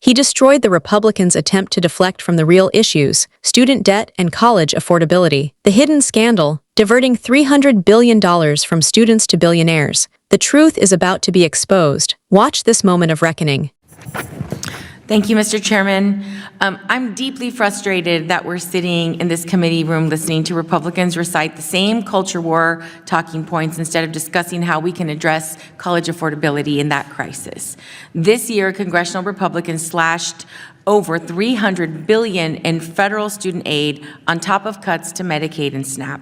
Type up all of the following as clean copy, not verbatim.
He destroyed the Republicans' attempt to deflect from the real issues, student debt and college affordability. The hidden scandal, diverting $300 billion from students to billionaires. The truth is about to be exposed. Watch this moment of reckoning. Thank you, Mr. Chairman. I'm deeply frustrated that we're sitting in this committee room listening to Republicans recite the same culture war talking points instead of discussing how we can address college affordability in that crisis. This year, congressional Republicans slashed over $300 billion in federal student aid on top of cuts to Medicaid and SNAP,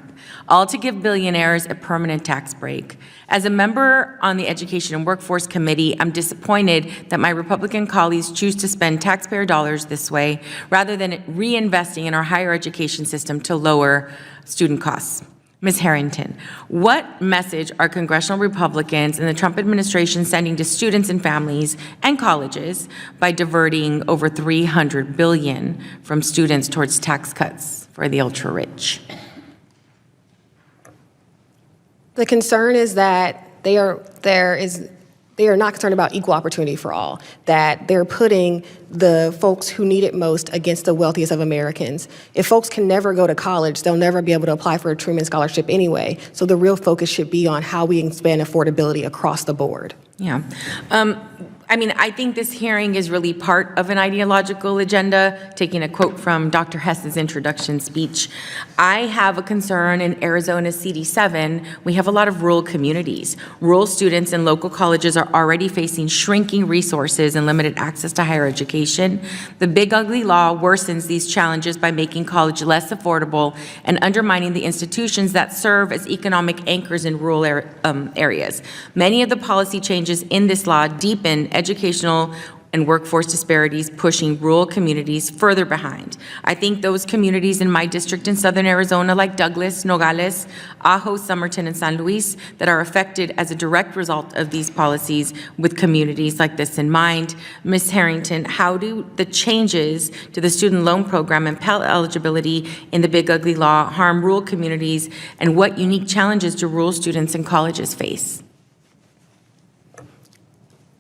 all to give billionaires a permanent tax break. As a member on the Education and Workforce Committee, I'm disappointed that my Republican colleagues choose to spend taxpayer dollars this way rather than reinvesting in our higher education system to lower student costs. Ms. Harrington, what message are congressional Republicans and the Trump administration sending to students and families and colleges by diverting over $300 billion from students towards tax cuts for the ultra-rich? The concern is that they are not concerned about equal opportunity for all, that they're putting the folks who need it most against the wealthiest of Americans. If folks can never go to college, they'll never be able to apply for a Truman Scholarship anyway. So the real focus should be on how we expand affordability across the board. Yeah. I think this hearing is really part of an ideological agenda, taking a quote from Dr. Hess's introduction speech. I have a concern in Arizona's CD7. We have a lot of rural communities. Rural students in local colleges are already facing shrinking resources and limited access to higher education. The Big Ugly Law worsens these challenges by making college less affordable and undermining the institutions that serve as economic anchors in rural areas. Many of the policy changes in this law deepen educational and workforce disparities, pushing rural communities further behind. I think those communities in my district in southern Arizona, like Douglas, Nogales, Ajo, Somerton, and San Luis, that are affected as a direct result of these policies with communities like this in mind. Ms. Harrington, how do the changes to the student loan program and Pell eligibility in the Big Ugly Law harm rural communities, and what unique challenges do rural students and colleges face?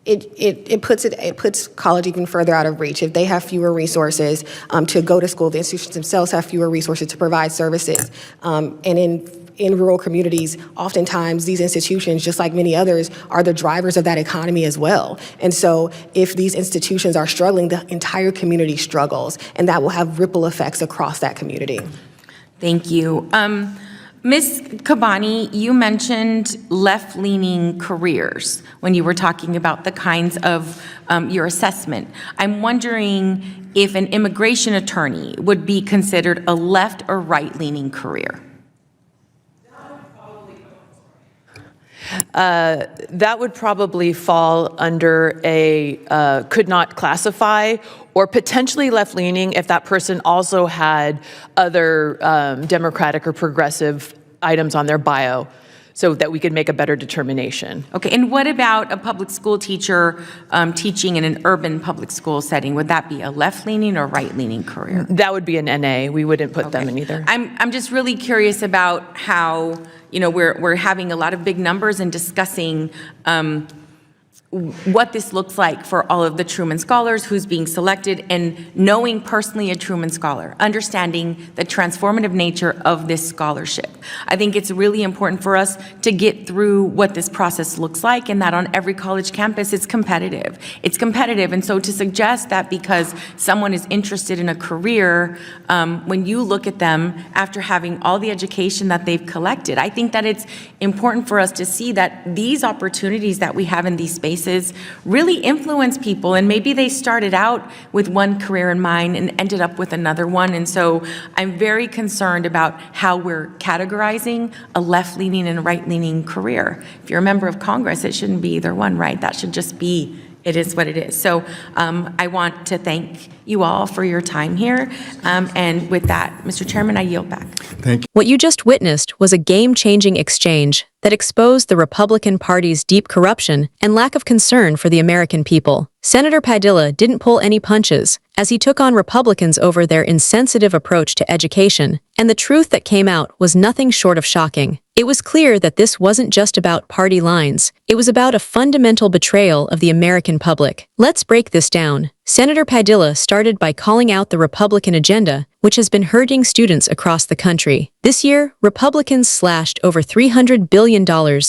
It puts college even further out of reach. If they have fewer resources to go to school, the institutions themselves have fewer resources to provide services. And in rural communities, oftentimes these institutions, just like many others, are the drivers of that economy as well. And so if these institutions are struggling, the entire community struggles, and that will have ripple effects across that community. Thank you. Ms. Kabani, you mentioned left-leaning careers when you were talking about the kinds of your assessment. I'm wondering if an immigration attorney would be considered a left or right-leaning career. That would probably fall under a could not classify, or potentially left-leaning if that person also had other Democratic or progressive items on their bio, so that we could make a better determination. Okay, and what about a public school teacher teaching in an urban public school setting? Would that be a left-leaning or right-leaning career? That would be an NA. We wouldn't put them in either. I'm just really curious about how, we're having a lot of big numbers and discussing what this looks like for all of the Truman Scholars, who's being selected, and knowing personally a Truman Scholar, understanding the transformative nature of this scholarship. I think it's really important for us to get through what this process looks like, and that on every college campus it's competitive. It's competitive, and so to suggest that because someone is interested in a career, when you look at them after having all the education that they've collected, I think that it's important for us to see that these opportunities that we have in these spaces really influence people, and maybe they started out with one career in mind and ended up with another one. And so I'm very concerned about how we're categorizing a left-leaning and a right-leaning career. If you're a member of Congress, it shouldn't be either one, right? That should just be, it is what it is. So I want to thank you all for your time here. And with that, Mr. Chairman, I yield back. Thank you. What you just witnessed was a game-changing exchange that exposed the Republican Party's deep corruption and lack of concern for the American people. Senator Padilla didn't pull any punches, as he took on Republicans over their insensitive approach to education, and the truth that came out was nothing short of shocking. It was clear that this wasn't just about party lines, it was about a fundamental betrayal of the American public. Let's break this down. Senator Padilla started by calling out the Republican agenda, which has been hurting students across the country. This year, Republicans slashed over $300 billion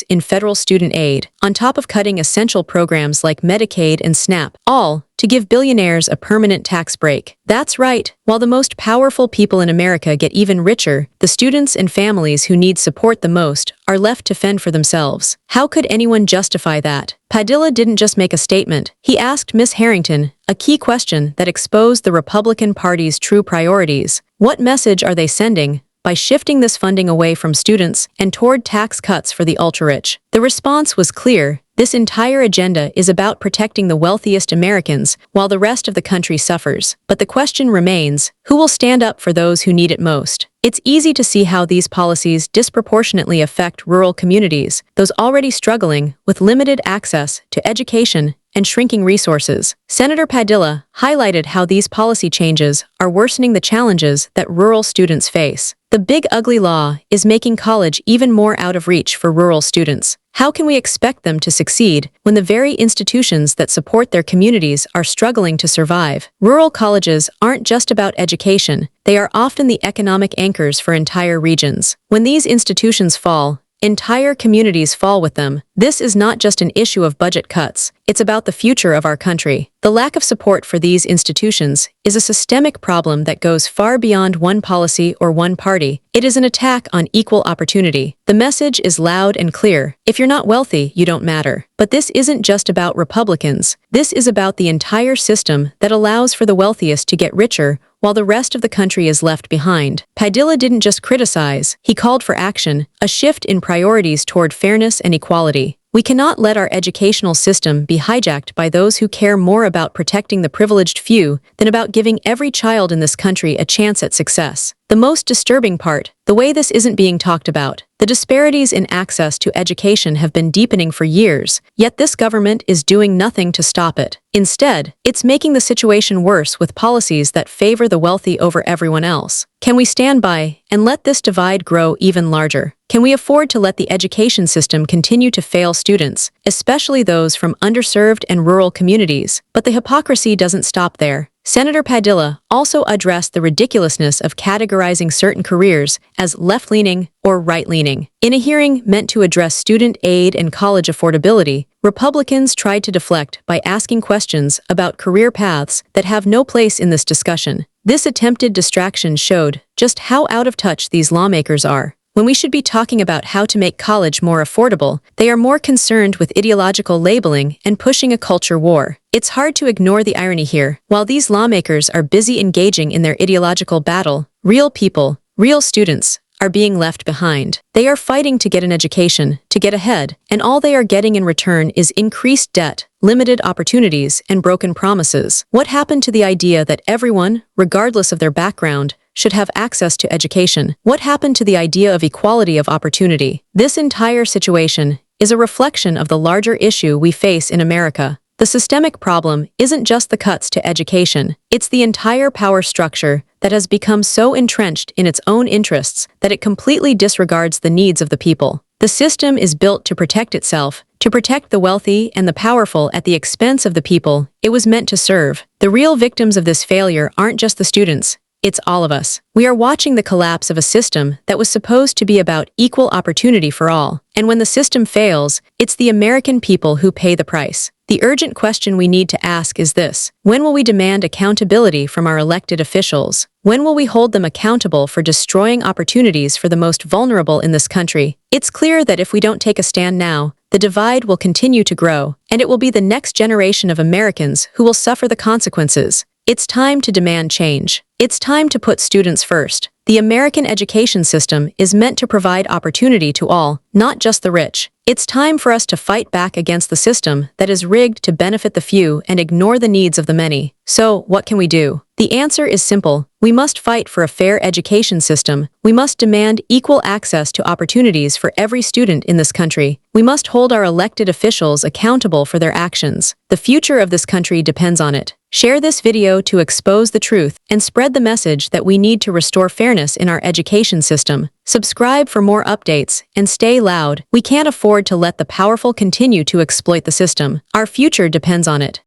in federal student aid, on top of cutting essential programs like Medicaid and SNAP, all to give billionaires a permanent tax break. That's right. While the most powerful people in America get even richer, the students and families who need support the most are left to fend for themselves. How could anyone justify that? Padilla didn't just make a statement. He asked Ms. Harrington a key question that exposed the Republican Party's true priorities. What message are they sending by shifting this funding away from students and toward tax cuts for the ultra-rich? The response was clear. This entire agenda is about protecting the wealthiest Americans while the rest of the country suffers. But the question remains, who will stand up for those who need it most? It's easy to see how these policies disproportionately affect rural communities, those already struggling with limited access to education and shrinking resources. Senator Padilla highlighted how these policy changes are worsening the challenges that rural students face. The big ugly law is making college even more out of reach for rural students. How can we expect them to succeed when the very institutions that support their communities are struggling to survive? Rural colleges aren't just about education. They are often the economic anchors for entire regions. When these institutions fall, entire communities fall with them. This is not just an issue of budget cuts. It's about the future of our country. The lack of support for these institutions is a systemic problem that goes far beyond one policy or one party. It is an attack on equal opportunity. The message is loud and clear. If you're not wealthy, you don't matter. But this isn't just about Republicans. This is about the entire system that allows for the wealthiest to get richer while the rest of the country is left behind. Padilla didn't just criticize, he called for action, a shift in priorities toward fairness and equality. We cannot let our educational system be hijacked by those who care more about protecting the privileged few than about giving every child in this country a chance at success. The most disturbing part, the way this isn't being talked about. The disparities in access to education have been deepening for years, yet this government is doing nothing to stop it. Instead, it's making the situation worse with policies that favor the wealthy over everyone else. Can we stand by and let this divide grow even larger? Can we afford to let the education system continue to fail students, especially those from underserved and rural communities? But the hypocrisy doesn't stop there. Senator Padilla also addressed the ridiculousness of categorizing certain careers as left-leaning or right-leaning. In a hearing meant to address student aid and college affordability, Republicans tried to deflect by asking questions about career paths that have no place in this discussion. This attempted distraction showed just how out of touch these lawmakers are. When we should be talking about how to make college more affordable, they are more concerned with ideological labeling and pushing a culture war. It's hard to ignore the irony here. While these lawmakers are busy engaging in their ideological battle, real people, real students, are being left behind. They are fighting to get an education, to get ahead, and all they are getting in return is increased debt, limited opportunities, and broken promises. What happened to the idea that everyone, regardless of their background, should have access to education? What happened to the idea of equality of opportunity? This entire situation is a reflection of the larger issue we face in America. The systemic problem isn't just the cuts to education, it's the entire power structure that has become so entrenched in its own interests that it completely disregards the needs of the people. The system is built to protect itself, to protect the wealthy and the powerful at the expense of the people it was meant to serve. The real victims of this failure aren't just the students, it's all of us. We are watching the collapse of a system that was supposed to be about equal opportunity for all. And when the system fails, it's the American people who pay the price. The urgent question we need to ask is this: when will we demand accountability from our elected officials? When will we hold them accountable for destroying opportunities for the most vulnerable in this country? It's clear that if we don't take a stand now, the divide will continue to grow, and it will be the next generation of Americans who will suffer the consequences. It's time to demand change. It's time to put students first. The American education system is meant to provide opportunity to all, not just the rich. It's time for us to fight back against the system that is rigged to benefit the few and ignore the needs of the many. So, what can we do? The answer is simple. We must fight for a fair education system. We must demand equal access to opportunities for every student in this country. We must hold our elected officials accountable for their actions. The future of this country depends on it. Share this video to expose the truth and spread the message that we need to restore fairness in our education system. Subscribe for more updates and stay loud. We can't afford to let the powerful continue to exploit the system. Our future depends on it.